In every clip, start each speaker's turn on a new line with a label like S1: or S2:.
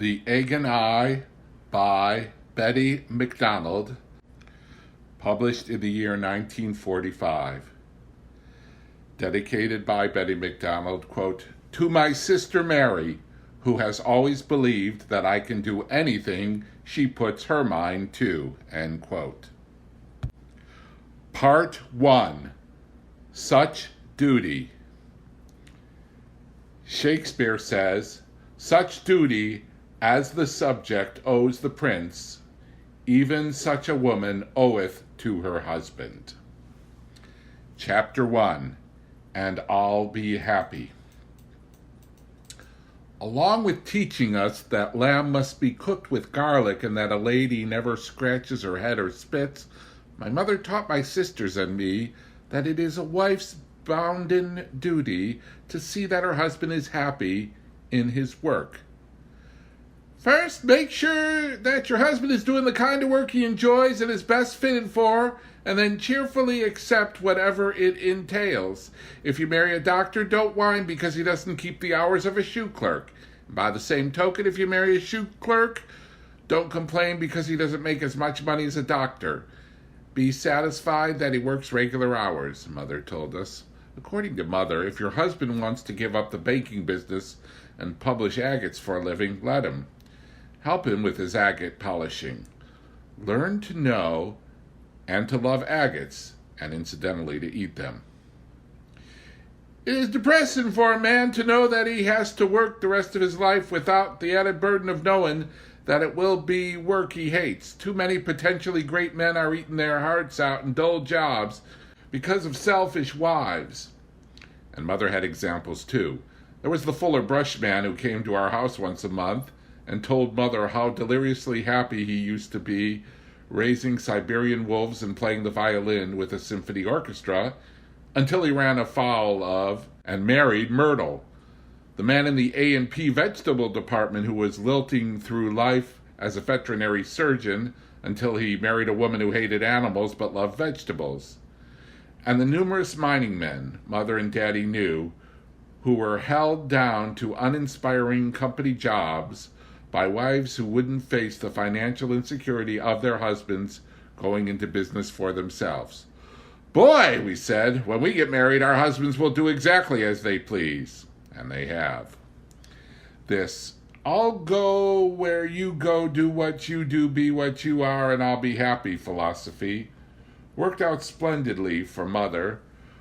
S1: The Egg and I by Betty MacDonald, published in the year 1945. Dedicated by Betty MacDonald, quote, "To my sister Mary, who has always believed that I can do anything she puts her mind to," end quote. Part 1. Such Duty. Shakespeare says, "Such duty as the subject owes the prince, even such a woman oweth to her husband." Chapter 1. And I'll be happy. Along with teaching us that lamb must be cooked with garlic and that a lady never scratches her head or spits, my mother taught my sisters and me that it is a wife's bounden duty to see that her husband is happy in his work. First, make sure that your husband is doing the kind of work he enjoys and is best fitted for, and then cheerfully accept whatever it entails. If you marry a doctor, don't whine because he doesn't keep the hours of a shoe clerk. And by the same token, if you marry a shoe clerk, don't complain because he doesn't make as much money as a doctor. Be satisfied that he works regular hours, Mother told us. According to Mother, if your husband wants to give up the baking business and publish agates for a living, let him. Help him with his agate polishing. Learn to know and to love agates, and incidentally to eat them. It is depressing for a man to know that he has to work the rest of his life without the added burden of knowing that it will be work he hates. Too many potentially great men are eating their hearts out in dull jobs because of selfish wives. And Mother had examples too. There was the Fuller brush man who came to our house once a month and told Mother how deliriously happy he used to be raising Siberian wolves and playing the violin with a symphony orchestra until he ran afoul of and married Myrtle, the man in the A&P vegetable department who was lilting through life as a veterinary surgeon until he married a woman who hated animals but loved vegetables. And the numerous mining men, Mother and Daddy knew, who were held down to uninspiring company jobs by wives who wouldn't face the financial insecurity of their husbands going into business for themselves. "Boy," we said, "when we get married, our husbands will do exactly as they please." And they have. This, "I'll go where you go, do what you do, be what you are, and I'll be happy" philosophy worked out splendidly for Mother,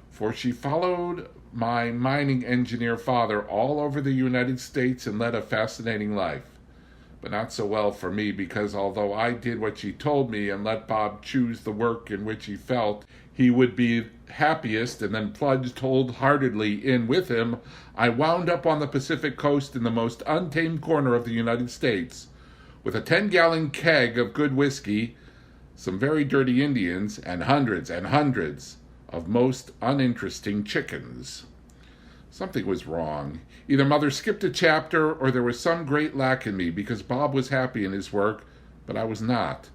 S1: for she followed my mining engineer father all over the United States and led a fascinating life. But not so well for me, because although I did what she told me and let Bob choose the work in which he felt he would be happiest and then plunged wholeheartedly in with him, I wound up on the Pacific coast in the most untamed corner of the United States, with a 10-gallon keg of good whiskey, some very dirty Indians, and hundreds of most uninteresting chickens. Something was wrong. Either Mother skipped a chapter or there was some great lack in me, because Bob was happy in his work, but I was not.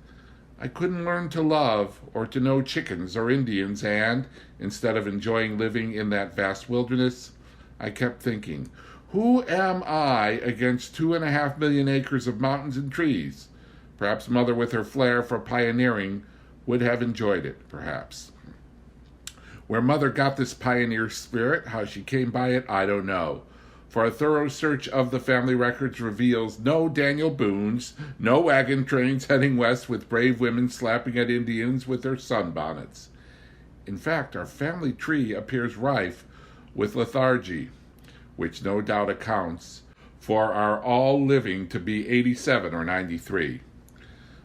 S1: I couldn't learn to love or to know chickens or Indians, and, instead of enjoying living in that vast wilderness, I kept thinking, who am I against 2.5 million acres of mountains and trees? Perhaps Mother, with her flair for pioneering, would have enjoyed it, perhaps. Where Mother got this pioneer spirit, how she came by it, I don't know. For a thorough search of the family records reveals no Daniel Boones, no wagon trains heading west with brave women slapping at Indians with their sunbonnets. In fact, our family tree appears rife with lethargy, which no doubt accounts for our all living to be 87 or 93.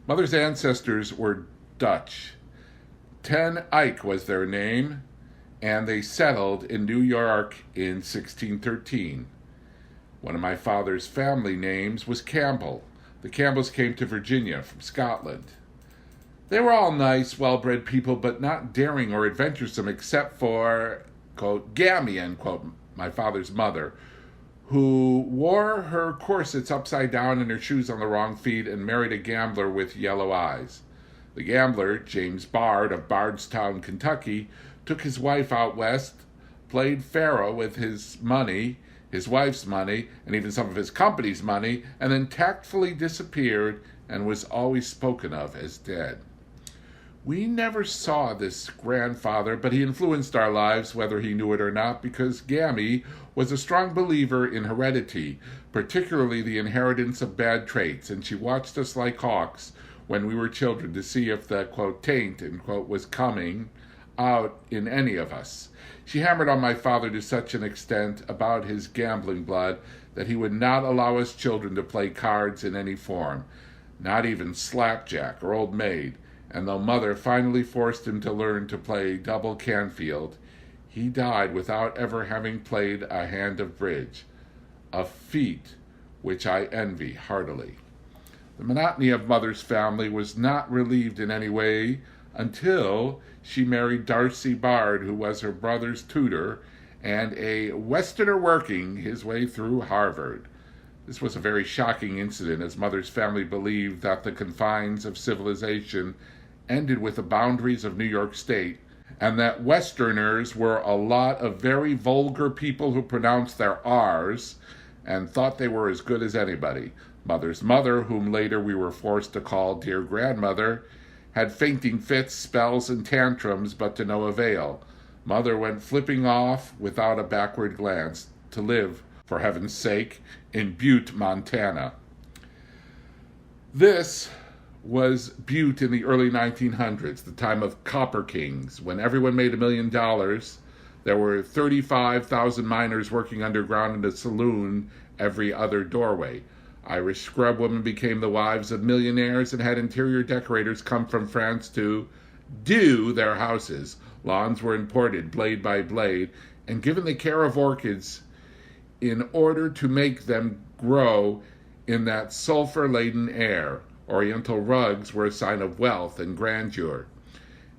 S1: Mother's ancestors were Dutch. Ten Eyck was their name, and they settled in New York in 1613. One of my father's family names was Campbell. The Campbells came to Virginia from Scotland. They were all nice, well-bred people, but not daring or adventuresome except for, quote, Gammy, end quote, my father's mother, who wore her corsets upside down and her shoes on the wrong feet and married a gambler with yellow eyes. The gambler, James Bard of Bardstown, Kentucky, took his wife out west, played faro with his money, his wife's money, and even some of his company's money, and then tactfully disappeared and was always spoken of as dead. We never saw this grandfather, but he influenced our lives, whether he knew it or not, because Gammy was a strong believer in heredity, particularly the inheritance of bad traits, and she watched us like hawks when we were children to see if the, quote, taint, end quote, was coming out in any of us. She hammered on my father to such an extent about his gambling blood that he would not allow us children to play cards in any form, not even slapjack or old maid. And though mother finally forced him to learn to play double Canfield, he died without ever having played a hand of bridge, a feat which I envy heartily. The monotony of mother's family was not relieved in any way until she married Darcy Bard, who was her brother's tutor and a Westerner working his way through Harvard. This was a very shocking incident, as mother's family believed that the confines of civilization ended with the boundaries of New York State, and that Westerners were a lot of very vulgar people who pronounced their R's and thought they were as good as anybody. Mother's mother, whom later we were forced to call dear grandmother, had fainting fits, spells, and tantrums, but to no avail. Mother went flipping off without a backward glance to live, for heaven's sake, in Butte, Montana. This was Butte in the early 1900s, the time of Copper Kings, when everyone made $1 million. There were 35,000 miners working underground in a saloon every other doorway. Irish scrub women became the wives of millionaires and had interior decorators come from France to do their houses. Lawns were imported blade by blade and given the care of orchids in order to make them grow in that sulfur-laden air. Oriental rugs were a sign of wealth and grandeur,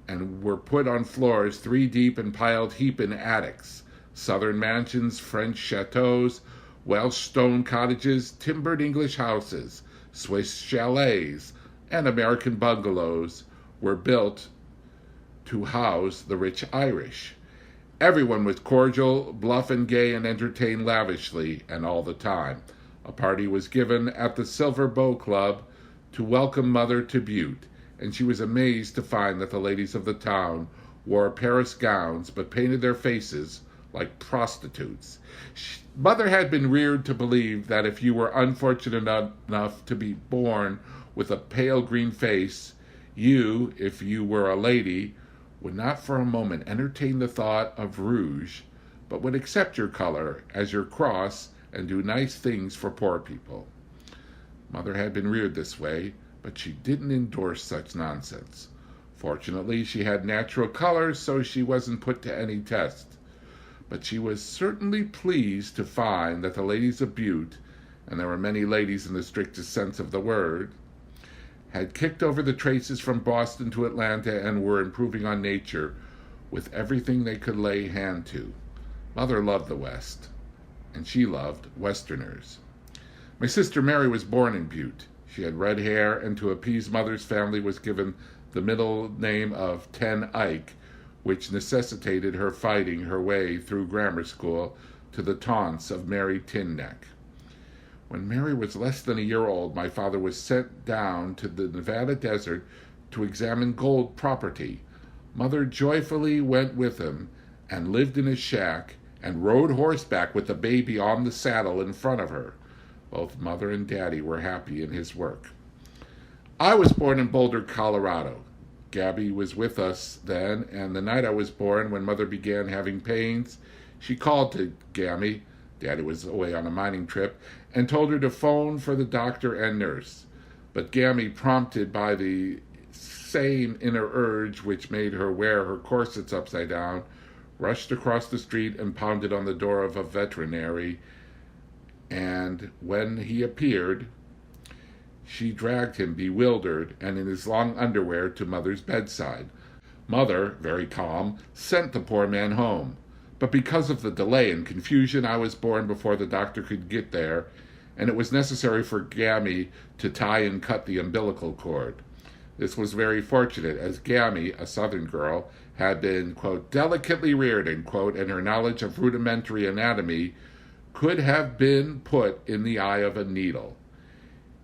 S1: and were put on floors 3 deep and piled heap in attics. Southern mansions, French chateaux, Welsh stone cottages, timbered English houses, Swiss chalets, and American bungalows were built to house the rich Irish. Everyone was cordial, bluff and gay, and entertained lavishly, and all the time. A party was given at the Silver Bow Club to welcome mother to Butte, and she was amazed to find that the ladies of the town wore Paris gowns but painted their faces like prostitutes. Mother had been reared to believe that if you were unfortunate enough to be born with a pale green face, you, if you were a lady, would not for a moment entertain the thought of rouge, but would accept your color as your cross and do nice things for poor people. Mother had been reared this way, but she didn't endorse such nonsense. Fortunately, she had natural color, so she wasn't put to any test. But she was certainly pleased to find that the ladies of Butte, and there were many ladies in the strictest sense of the word, had kicked over the traces from Boston to Atlanta and were improving on nature with everything they could lay hand to. Mother loved the West, and she loved Westerners. My sister Mary was born in Butte. She had red hair, and to appease mother's family was given the middle name of Ten Ike, which necessitated her fighting her way through grammar school to the taunts of Mary Tin Neck. When Mary was less than a year old, my father was sent down to the Nevada desert to examine gold property. Mother joyfully went with him and lived in his shack and rode horseback with the baby on the saddle in front of her. Both mother and daddy were happy in his work. I was born in Boulder, Colorado. Gabby was with us then, and the night I was born, when mother began having pains, she called to Gammy, daddy was away on a mining trip, and told her to phone for the doctor and nurse. But Gammy, prompted by the same inner urge which made her wear her corsets upside down, rushed across the street and pounded on the door of a veterinary, and when he appeared, she dragged him, bewildered and in his long underwear, to mother's bedside. Mother, very calm, sent the poor man home. But because of the delay and confusion, I was born before the doctor could get there, and it was necessary for Gammy to tie and cut the umbilical cord. This was very fortunate, as Gammy, a Southern girl, had been, quote, delicately reared, end quote, and her knowledge of rudimentary anatomy could have been put in the eye of a needle.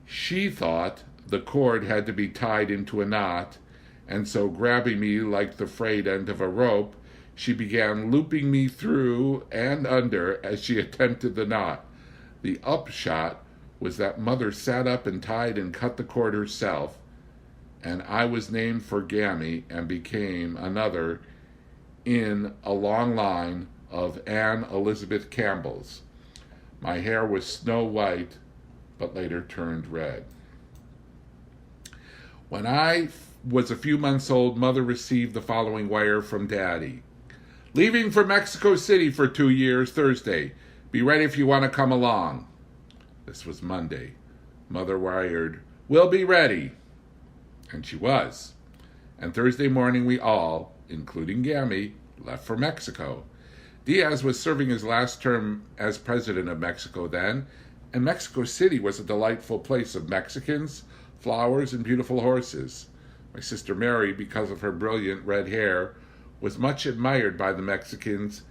S1: She thought the cord had to be tied into a knot, and so grabbing me like the frayed end of a rope, she began looping me through and under as she attempted the knot. The upshot was that Mother sat up and tied and cut the cord herself, and I was named for Gammy and became another in a long line of Anne Elizabeth Campbells. My hair was snow white, but later turned red. When I was a few months old, Mother received the following wire from Daddy. Leaving for Mexico City for 2 years, Thursday. Be ready if you want to come along. This was Monday. Mother wired, we'll be ready. And she was. And Thursday morning we all, including Gammy, left for Mexico. Diaz was serving his last term as president of Mexico then, and Mexico City was a delightful place of Mexicans, flowers, and beautiful horses. My sister Mary, because of her brilliant red hair, was much admired by the Mexicans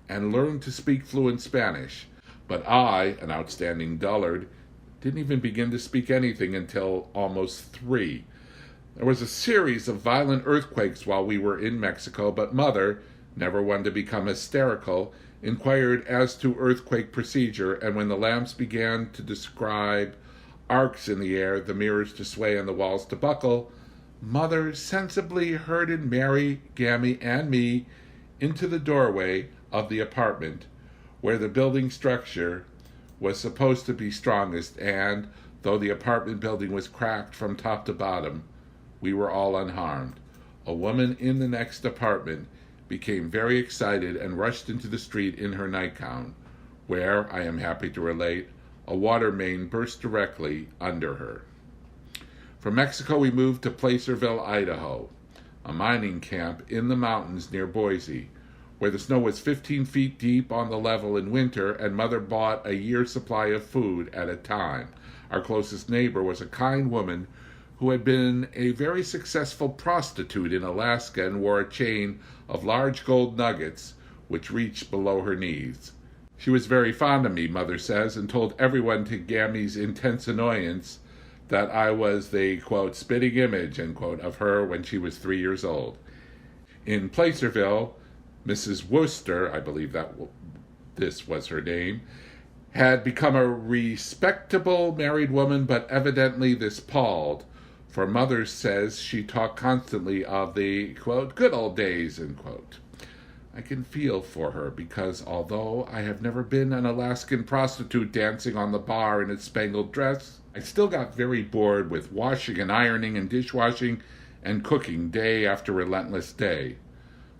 S1: and learned to speak fluent Spanish. But I, an outstanding dullard, didn't even begin to speak anything until almost 3. There was a series of violent earthquakes while we were in Mexico, but Mother, never one to become hysterical, inquired as to earthquake procedure, and when the lamps began to describe arcs in the air, the mirrors to sway and the walls to buckle, Mother sensibly herded Mary, Gammy, and me into the doorway of the apartment where the building structure was supposed to be strongest, and, though the apartment building was cracked from top to bottom, we were all unharmed. A woman in the next apartment became very excited and rushed into the street in her nightgown, where, I am happy to relate, a water main burst directly under her. From Mexico we moved to Placerville, Idaho, a mining camp in the mountains near Boise, where the snow was 15 feet deep on the level in winter, and Mother bought a year's supply of food at a time. Our closest neighbor was a kind woman who had been a very successful prostitute in Alaska and wore a chain of large gold nuggets which reached below her knees. She was very fond of me, Mother says, and told everyone, to Gammy's intense annoyance, that I was the, quote, spitting image, end quote, of her when she was 3 years old. In Placerville, Mrs. Wooster, I believe this was her name, had become a respectable married woman, but evidently this palled, for Mother says she talked constantly of the, quote, good old days, end quote. I can feel for her because although I have never been an Alaskan prostitute dancing on the bar in its spangled dress, I still got very bored with washing and ironing and dishwashing and cooking day after relentless day.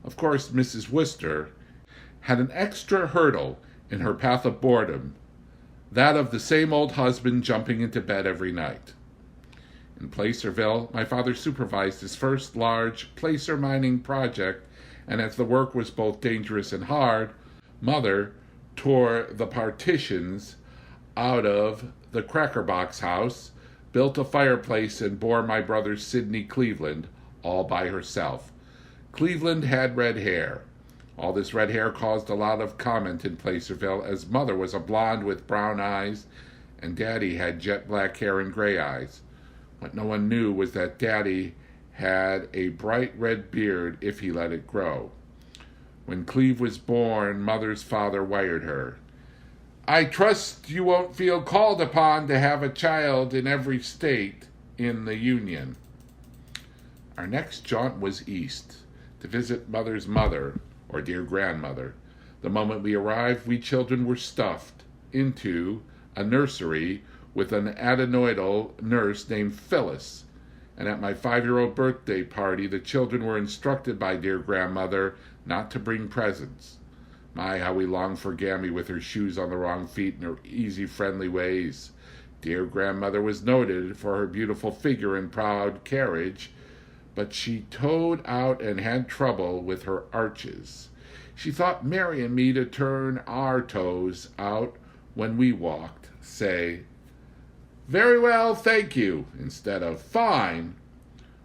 S1: Of course, Mrs. Wooster had an extra hurdle in her path of boredom, that of the same old husband jumping into bed every night. In Placerville, my father supervised his first large placer mining project, and as the work was both dangerous and hard, Mother tore the partitions out of the Cracker Box house, built a fireplace, and bore my brother Sidney Cleveland all by herself. Cleveland had red hair. All this red hair caused a lot of comment in Placerville, as Mother was a blonde with brown eyes, and Daddy had jet black hair and gray eyes. What no one knew was that Daddy had a bright red beard if he let it grow. When Cleve was born, Mother's father wired her, I trust you won't feel called upon to have a child in every state in the Union. Our next jaunt was east, to visit Mother's mother, or dear grandmother. The moment we arrived, we children were stuffed into a nursery with an adenoidal nurse named Phyllis. And at my 5-year-old birthday party, the children were instructed by dear grandmother not to bring presents. My, how we longed for Gammy with her shoes on the wrong feet and her easy, friendly ways. Dear grandmother was noted for her beautiful figure and proud carriage, but she toed out and had trouble with her arches. She thought Mary and me to turn our toes out when we walked, say, very well, thank you, instead of fine,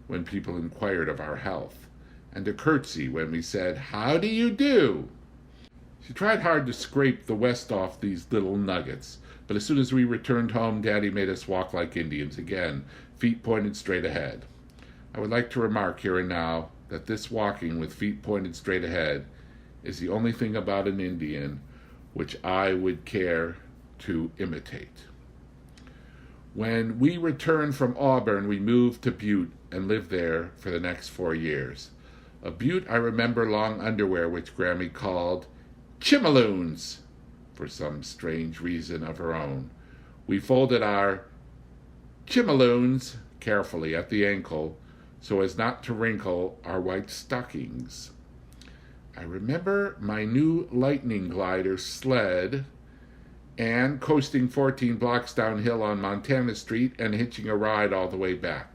S1: when people inquired of our health, and to curtsy when we said, how do you do? She tried hard to scrape the west off these little nuggets, but as soon as we returned home, Daddy made us walk like Indians again, feet pointed straight ahead. I would like to remark here and now that this walking with feet pointed straight ahead is the only thing about an Indian which I would care to imitate. When we returned from Auburn, we moved to Butte and lived there for the next 4 years. Of Butte, I remember long underwear which Gammy called chimaloons for some strange reason of her own. We folded our chimaloons carefully at the ankle so as not to wrinkle our white stockings. I remember my new lightning glider sled and coasting 14 blocks downhill on Montana Street and hitching a ride all the way back.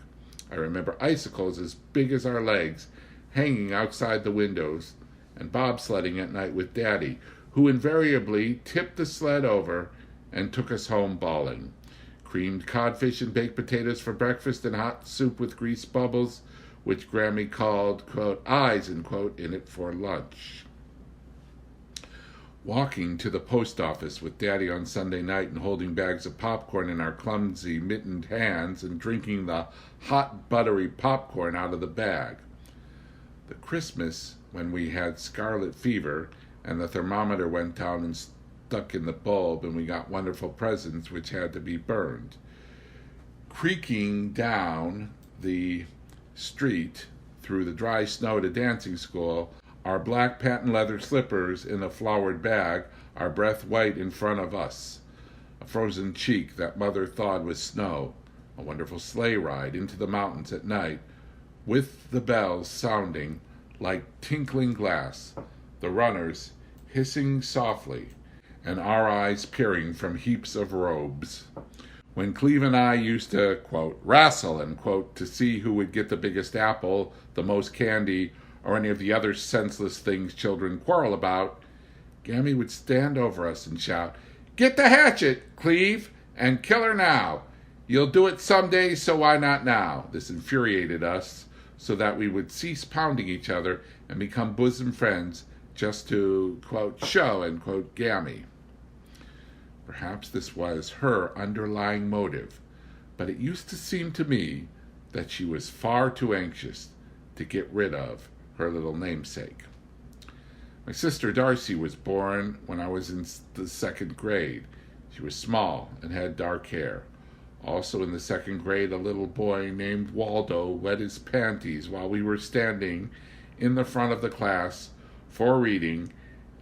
S1: I remember icicles as big as our legs hanging outside the windows and bobsledding at night with Daddy, who invariably tipped the sled over and took us home bawling. Creamed codfish and baked potatoes for breakfast and hot soup with grease bubbles, which Gammy called, quote, eyes, end quote, in it for lunch. Walking to the post office with Daddy on Sunday night and holding bags of popcorn in our clumsy, mittened hands and drinking the hot, buttery popcorn out of the bag. The Christmas when we had scarlet fever and the thermometer went down and stuck in the bulb and we got wonderful presents which had to be burned. Creaking down the street through the dry snow to dancing school, our black patent leather slippers in a flowered bag, our breath white in front of us, a frozen cheek that mother thawed with snow, a wonderful sleigh ride into the mountains at night, with the bells sounding like tinkling glass, the runners hissing softly, and our eyes peering from heaps of robes. When Cleve and I used to, quote, wrestle, end quote, to see who would get the biggest apple, the most candy, or any of the other senseless things children quarrel about, Gammy would stand over us and shout, "Get the hatchet, Cleve, and kill her now. You'll do it someday, so why not now?" This infuriated us so that we would cease pounding each other and become bosom friends just to, quote, show, end quote, Gammy. Perhaps this was her underlying motive, but it used to seem to me that she was far too anxious to get rid of her little namesake. My sister Darcy was born when I was in the second grade. She was small and had dark hair. Also in the second grade, a little boy named Waldo wet his panties while we were standing in the front of the class for reading,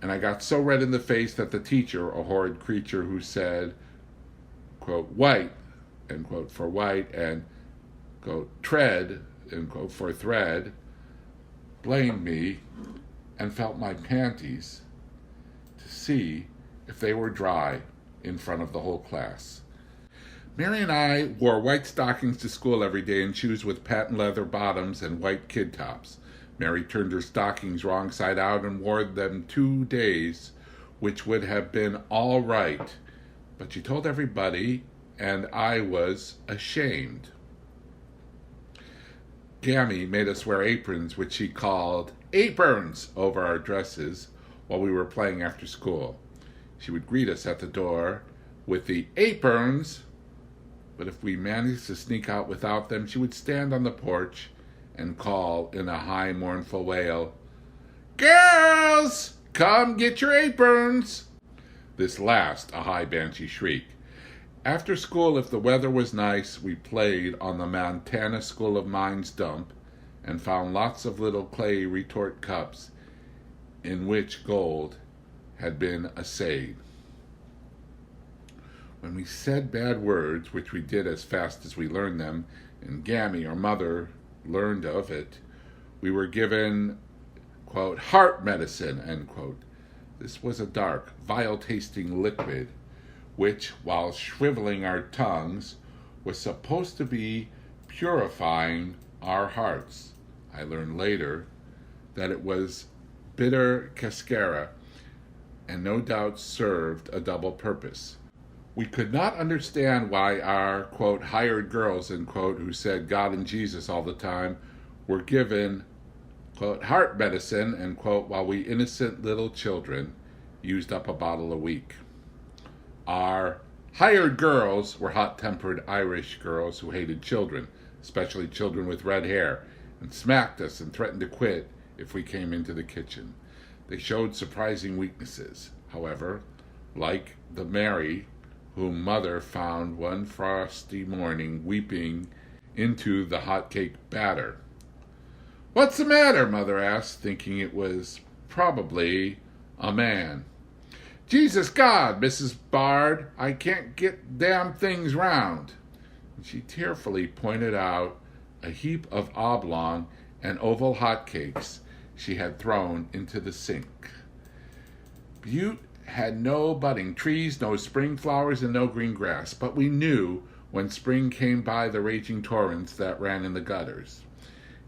S1: and I got so red in the face that the teacher, a horrid creature who said, quote, white, end quote, for white, and, quote, tread, end quote, for thread, blamed me and felt my panties to see if they were dry in front of the whole class. Mary and I wore white stockings to school every day and shoes with patent leather bottoms and white kid tops. Mary turned her stockings wrong side out and wore them 2 days, which would have been all right, but she told everybody, and I was ashamed. Gammy made us wear aprons, which she called aprons, over our dresses while we were playing after school. She would greet us at the door with the aprons, but if we managed to sneak out without them, she would stand on the porch and call in a high, mournful wail, "Girls, come get your aprons!" This last a high, banshee shriek. After school, if the weather was nice, we played on the Montana School of Mines dump and found lots of little clay retort cups in which gold had been assayed. When we said bad words, which we did as fast as we learned them, and Gammy, our mother, learned of it, we were given, quote, heart medicine, end quote. This was a dark, vile-tasting liquid, which, while shriveling our tongues, was supposed to be purifying our hearts. I learned later that it was bitter cascara, and no doubt served a double purpose. We could not understand why our, quote, hired girls, end quote, who said God and Jesus all the time, were given, quote, heart medicine, end quote, while we innocent little children used up a bottle a week. Our hired girls were hot-tempered Irish girls who hated children, especially children with red hair, and smacked us and threatened to quit if we came into the kitchen. They showed surprising weaknesses, however, like the Mary whom Mother found one frosty morning weeping into the hot cake batter. "What's the matter?" Mother asked, thinking it was probably a man. "Jesus God, Mrs. Bard, I can't get damn things round." And she tearfully pointed out a heap of oblong and oval hotcakes she had thrown into the sink. Butte had no budding trees, no spring flowers, and no green grass, but we knew when spring came by the raging torrents that ran in the gutters.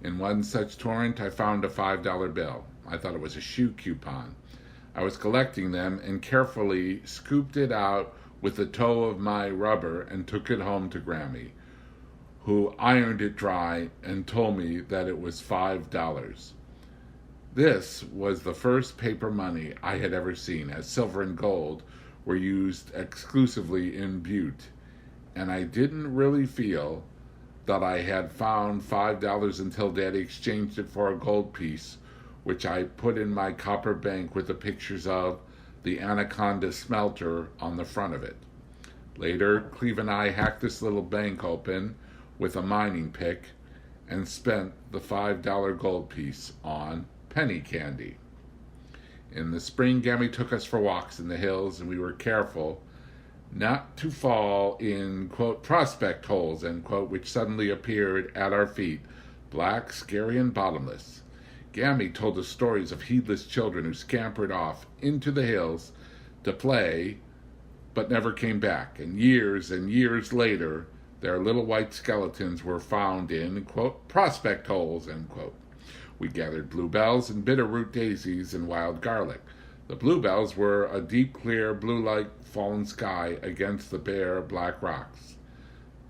S1: In one such torrent I found a $5 bill. I thought it was a shoe coupon. I was collecting them and carefully scooped it out with the toe of my rubber and took it home to Gammy, who ironed it dry and told me that it was $5. This was the first paper money I had ever seen, as silver and gold were used exclusively in Butte, and I didn't really feel that I had found $5 until Daddy exchanged it for a gold piece, which I put in my copper bank with the pictures of the Anaconda smelter on the front of it. Later, Cleve and I hacked this little bank open with a mining pick and spent the $5 gold piece on penny candy. In the spring, Gammy took us for walks in the hills, and we were careful not to fall in, quote, prospect holes, end quote, which suddenly appeared at our feet, black, scary, and bottomless. Gammy told us stories of heedless children who scampered off into the hills to play, but never came back, and years later, their little white skeletons were found in, quote, prospect holes, end quote. We gathered bluebells and bitterroot daisies and wild garlic. The bluebells were a deep, clear, blue-like fallen sky against the bare, black rocks.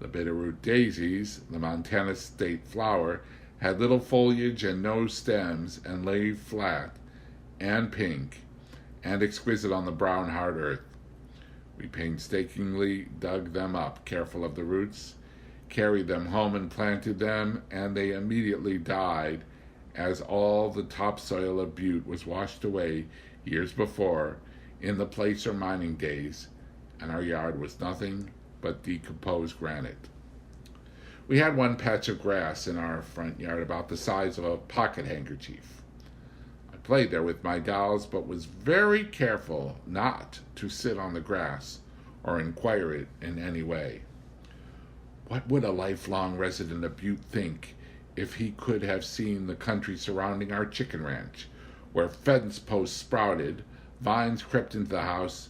S1: The bitterroot daisies, the Montana state flower, had little foliage and no stems and lay flat and pink and exquisite on the brown, hard earth. We painstakingly dug them up, careful of the roots, carried them home and planted them, and they immediately died as all the topsoil of Butte was washed away years before in the placer mining days, and our yard was nothing but decomposed granite. We had one patch of grass in our front yard about the size of a pocket handkerchief. I played there with my dolls, but was very careful not to sit on the grass or inquire it in any way. What would a lifelong resident of Butte think if he could have seen the country surrounding our chicken ranch, where fence posts sprouted, vines crept into the house,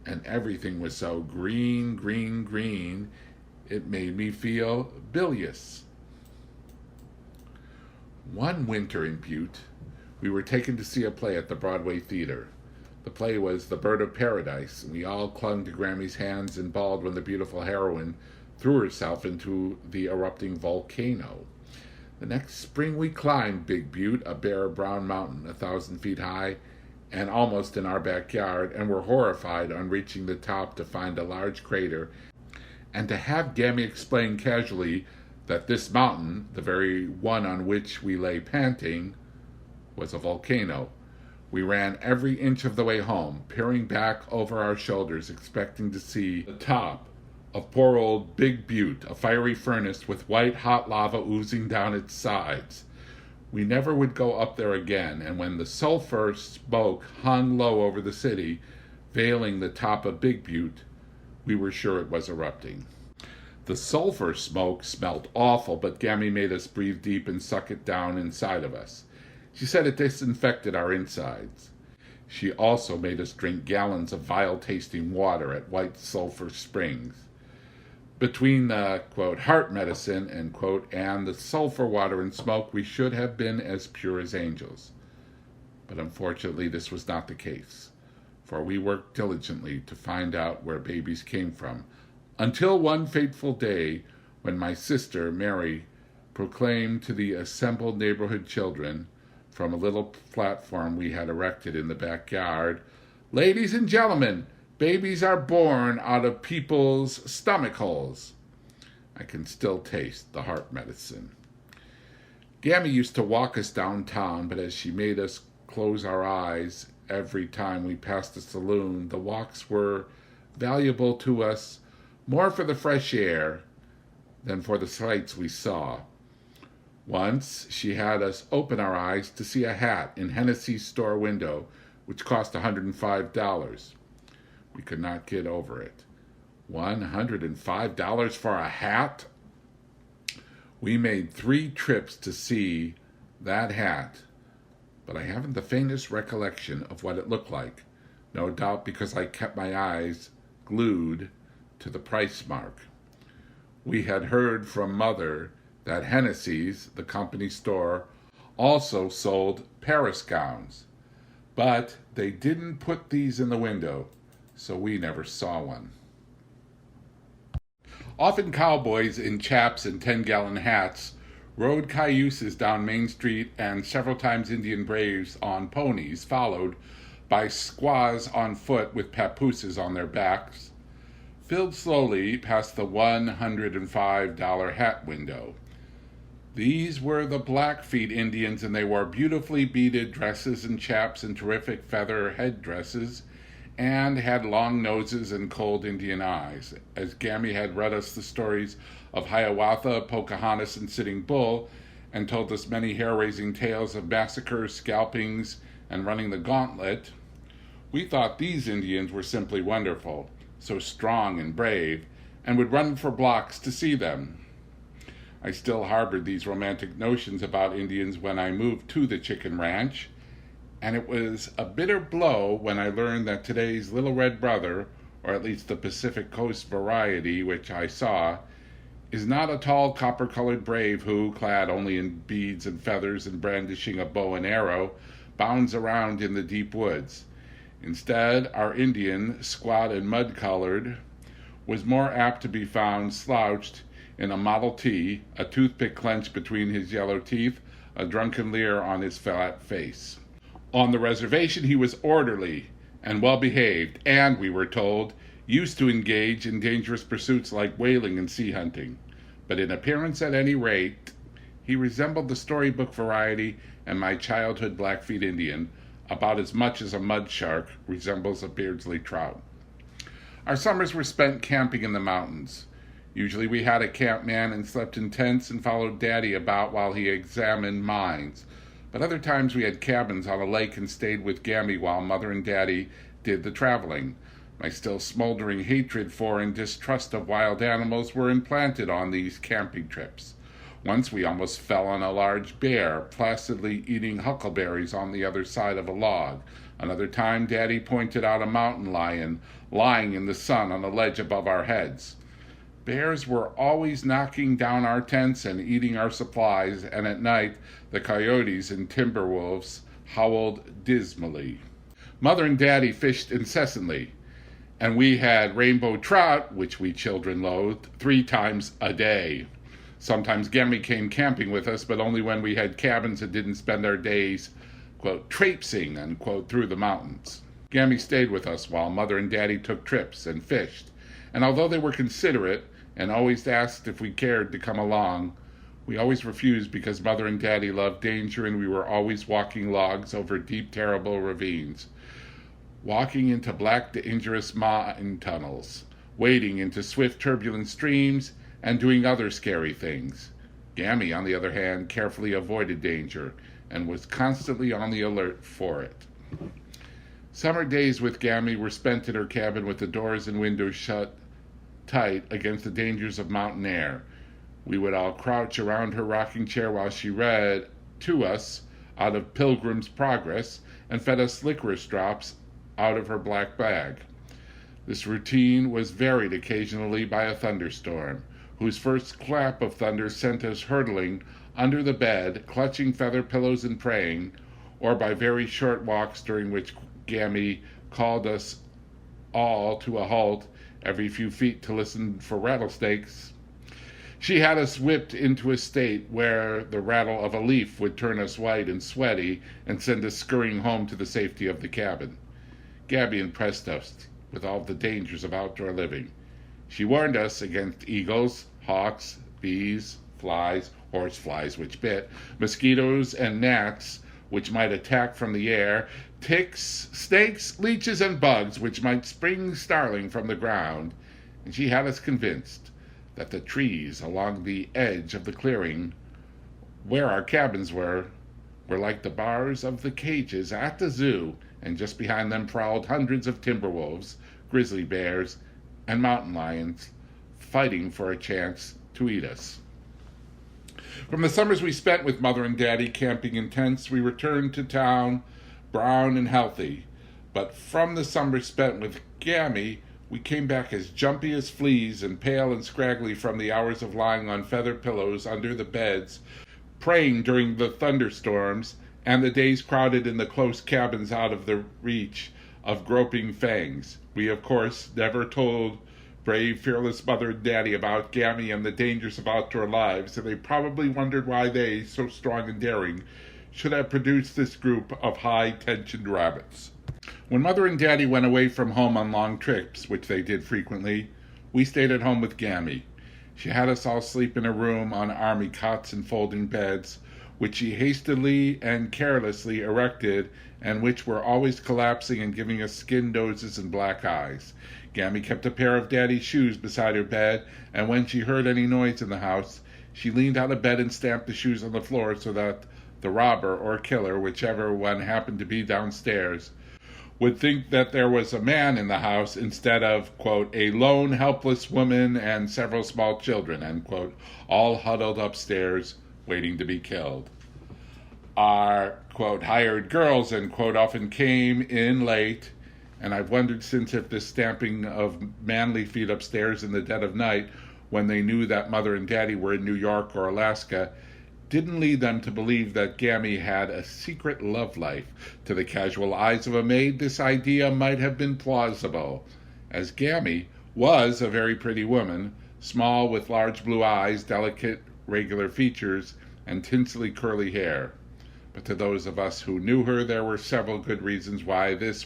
S1: and everything was so green, it made me feel bilious. One winter in Butte, we were taken to see a play at the Broadway Theater. The play was The Bird of Paradise, and we all clung to Grammy's hands and bawled when the beautiful heroine threw herself into the erupting volcano. The next spring we climbed Big Butte, a bare brown mountain 1,000 feet high and almost in our backyard, and were horrified on reaching the top to find a large crater and to have Gammy explain casually that this mountain, the very one on which we lay panting, was a volcano. We ran every inch of the way home, peering back over our shoulders, expecting to see the top of poor old Big Butte, a fiery furnace with white hot lava oozing down its sides. We never would go up there again, and when the sulfur smoke hung low over the city, veiling the top of Big Butte, we were sure it was erupting. The sulfur smoke smelled awful, but Gammy made us breathe deep and suck it down inside of us. She said it disinfected our insides. She also made us drink gallons of vile-tasting water at White Sulphur Springs. Between the, quote, heart medicine, end quote, and the sulfur water and smoke, we should have been as pure as angels. But unfortunately, this was not the case, for we worked diligently to find out where babies came from, until one fateful day when my sister, Mary, proclaimed to the assembled neighborhood children from a little platform we had erected in the backyard Ladies and gentlemen, babies are born out of people's stomach holes. I can still taste the heart medicine. Gammy used to walk us downtown, but as she made us close our eyes every time we passed a saloon, the walks were valuable to us more for the fresh air than for the sights we saw. Once she had us open our eyes to see a hat in Hennessy's store window, which cost $105. We could not get over it. $105 for a hat? We made 3 trips to see that hat, but I haven't the faintest recollection of what it looked like, no doubt because I kept my eyes glued to the price mark. We had heard from Mother that Hennessy's, the company store, also sold Paris gowns, but they didn't put these in the window, so we never saw one. Often cowboys in chaps and 10-gallon hats rode cayuses down Main Street, and several times Indian braves on ponies, followed by squaws on foot with papooses on their backs, filled slowly past the $105 hat window. These were the Blackfeet Indians, and they wore beautifully beaded dresses and chaps and terrific feather headdresses, and had long noses and cold Indian eyes. As Gammy had read us the stories of Hiawatha, Pocahontas, and Sitting Bull, and told us many hair-raising tales of massacres, scalpings, and running the gauntlet, we thought these Indians were simply wonderful, so strong and brave, and would run for blocks to see them. I still harbored these romantic notions about Indians when I moved to the chicken ranch, and it was a bitter blow when I learned that today's Little Red Brother, or at least the Pacific Coast variety which I saw, is not a tall copper-colored brave who, clad only in beads and feathers and brandishing a bow and arrow, bounds around in the deep woods. Instead, our Indian, squat and mud-colored, was more apt to be found slouched in a Model T, a toothpick clenched between his yellow teeth, a drunken leer on his flat face. On the reservation he was orderly and well-behaved, and, we were told, used to engage in dangerous pursuits like whaling and sea hunting. But in appearance at any rate, he resembled the storybook variety and my childhood Blackfeet Indian about as much as a mud shark resembles a Beardsley trout. Our summers were spent camping in the mountains. Usually we had a camp man and slept in tents and followed Daddy about while he examined mines. But other times we had cabins on a lake and stayed with Gammy while Mother and Daddy did the traveling. My still smoldering hatred for and distrust of wild animals were implanted on these camping trips. Once we almost fell on a large bear, placidly eating huckleberries on the other side of a log. Another time Daddy pointed out a mountain lion lying in the sun on a ledge above our heads. Bears were always knocking down our tents and eating our supplies, and at night the coyotes and timber wolves howled dismally. Mother and Daddy fished incessantly, and we had rainbow trout, which we children loathed, 3 times a day. Sometimes Gammy came camping with us, but only when we had cabins and didn't spend our days, quote, traipsing, unquote, through the mountains. Gammy stayed with us while Mother and Daddy took trips and fished, and although they were considerate and always asked if we cared to come along, we always refused because Mother and Daddy loved danger, and we were always walking logs over deep, terrible ravines, walking into black, dangerous mine tunnels, wading into swift, turbulent streams, and doing other scary things. Gammy, on the other hand, carefully avoided danger and was constantly on the alert for it. Summer days with Gammy were spent in her cabin with the doors and windows shut tight against the dangers of mountain air. We would all crouch around her rocking chair while she read to us out of Pilgrim's Progress and fed us licorice drops out of her black bag. This routine was varied occasionally by a thunderstorm, whose first clap of thunder sent us hurtling under the bed, clutching feather pillows and praying, or by very short walks during which Gammy called us all to a halt every few feet to listen for rattlesnakes. She had us whipped into a state where the rattle of a leaf would turn us white and sweaty and send us scurrying home to the safety of the cabin. Gabby impressed us with all the dangers of outdoor living. She warned us against eagles, hawks, bees, flies, horseflies which bit, mosquitoes and gnats which might attack from the air, ticks, snakes, leeches, and bugs which might spring startling from the ground, and she had us convinced that the trees along the edge of the clearing where our cabins were like the bars of the cages at the zoo, and just behind them prowled hundreds of timber wolves, grizzly bears, and mountain lions fighting for a chance to eat us. From the summers we spent with Mother and Daddy camping in tents, we returned to town brown and healthy. But from the summer spent with Gammy, we came back as jumpy as fleas and pale and scraggly from the hours of lying on feather pillows under the beds, praying during the thunderstorms, and the days crowded in the close cabins out of the reach of groping fangs. We, of course, never told brave, fearless Mother and Daddy about Gammy and the dangers of outdoor lives, and they probably wondered why they, so strong and daring, should have produced this group of high-tensioned rabbits. When Mother and Daddy went away from home on long trips, which they did frequently, we stayed at home with Gammy. She had us all sleep in a room on army cots and folding beds, which she hastily and carelessly erected, and which were always collapsing and giving us skin noses and black eyes. Gammy kept a pair of Daddy's shoes beside her bed, and when she heard any noise in the house, she leaned out of bed and stamped the shoes on the floor so that the robber or killer, whichever one happened to be downstairs, would think that there was a man in the house instead of, quote, a lone helpless woman and several small children, end quote, all huddled upstairs waiting to be killed. Our, quote, hired girls, end quote, often came in late, and I've wondered since if this stamping of manly feet upstairs in the dead of night, when they knew that Mother and Daddy were in New York or Alaska, didn't lead them to believe that Gammy had a secret love life. To the casual eyes of a maid, this idea might have been plausible, as Gammy was a very pretty woman, small with large blue eyes, delicate, regular features, and tinselly curly hair. But to those of us who knew her, there were several good reasons why this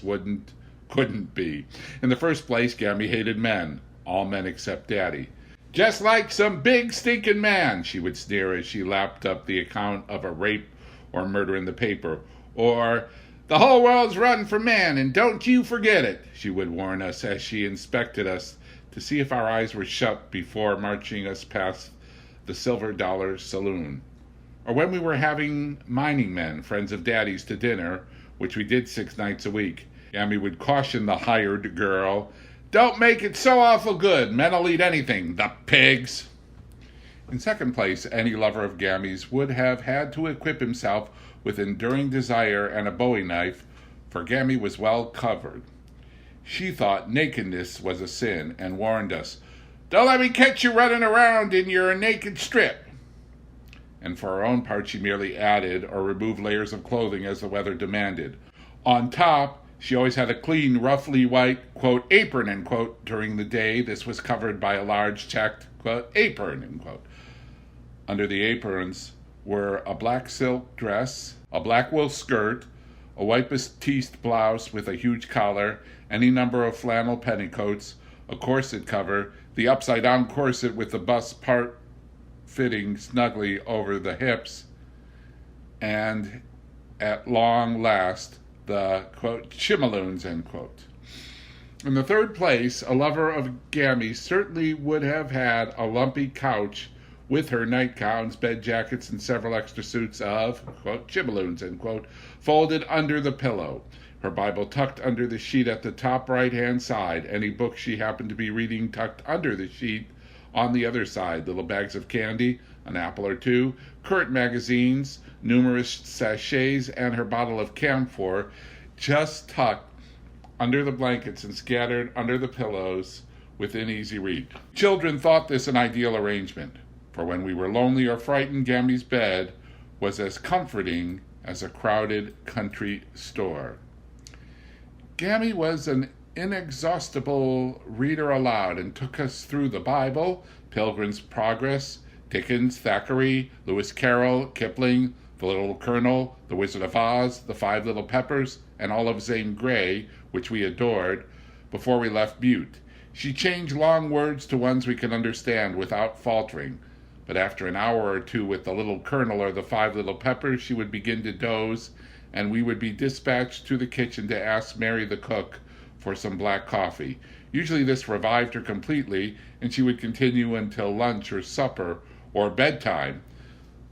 S1: couldn't be. In the first place, Gammy hated men, all men except Daddy. Just like some big stinking man, she would sneer as she lapped up the account of a rape or murder in the paper. Or, the whole world's run for men, and don't you forget it, she would warn us as she inspected us to see if our eyes were shut before marching us past the Silver Dollar Saloon. Or when we were having mining men, friends of Daddy's, to dinner, which we did 6 nights a week, Gammy would caution the hired girl, "Don't make it so awful good. Men'll eat anything, the pigs." In second place, any lover of Gammy's would have had to equip himself with enduring desire and a bowie knife, for Gammy was well covered. She thought nakedness was a sin and warned us, "Don't let me catch you running around in your naked strip." And for her own part, she merely added or removed layers of clothing as the weather demanded. On top, she always had a clean, roughly white, quote, apron, end quote, during the day. This was covered by a large checked, quote, apron, end quote. Under the aprons were a black silk dress, a black wool skirt, a white batiste blouse with a huge collar, any number of flannel petticoats, a corset cover, the upside-down corset with the bust part fitting snugly over the hips, and at long last, the, quote, chimaloons, end quote. In the third place, a lover of Gammy certainly would have had a lumpy couch with her nightgowns, bed jackets, and several extra suits of, quote, chimaloons, end quote, folded under the pillow, her Bible tucked under the sheet at the top right-hand side, any book she happened to be reading tucked under the sheet on the other side, little bags of candy, an apple or two, current magazines, numerous sachets, and her bottle of camphor just tucked under the blankets and scattered under the pillows within easy reach. Children thought this an ideal arrangement, for when we were lonely or frightened, Gammy's bed was as comforting as a crowded country store. Gammy was an inexhaustible reader aloud and took us through the Bible, Pilgrim's Progress, Dickens, Thackeray, Lewis Carroll, Kipling, The Little Colonel, The Wizard of Oz, The Five Little Peppers, and all of Zane Grey, which we adored, before we left Butte. She changed long words to ones we could understand without faltering, but after an hour or two with the Little Colonel or the Five Little Peppers, she would begin to doze, and we would be dispatched to the kitchen to ask Mary the cook for some black coffee. Usually this revived her completely, and she would continue until lunch or supper or bedtime.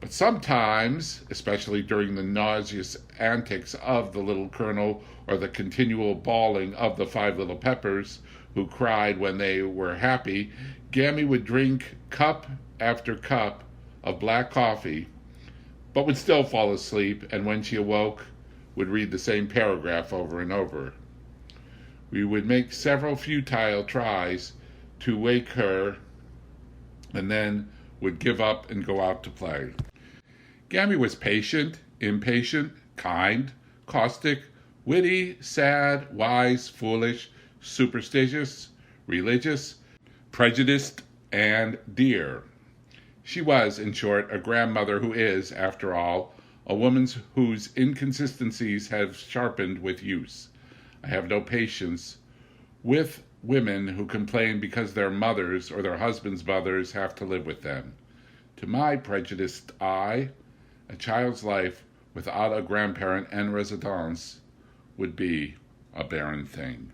S1: But sometimes, especially during the nauseous antics of the Little Colonel or the continual bawling of the Five Little Peppers, who cried when they were happy, Gammy would drink cup after cup of black coffee, but would still fall asleep, and when she awoke, would read the same paragraph over and over. We would make several futile tries to wake her, and then would give up and go out to play. Gammy was patient, impatient, kind, caustic, witty, sad, wise, foolish, superstitious, religious, prejudiced, and dear. She was, in short, a grandmother who is, after all, a woman whose inconsistencies have sharpened with use. I have no patience with women who complain because their mothers or their husbands' mothers have to live with them. To my prejudiced eye, a child's life without a grandparent en residence would be a barren thing.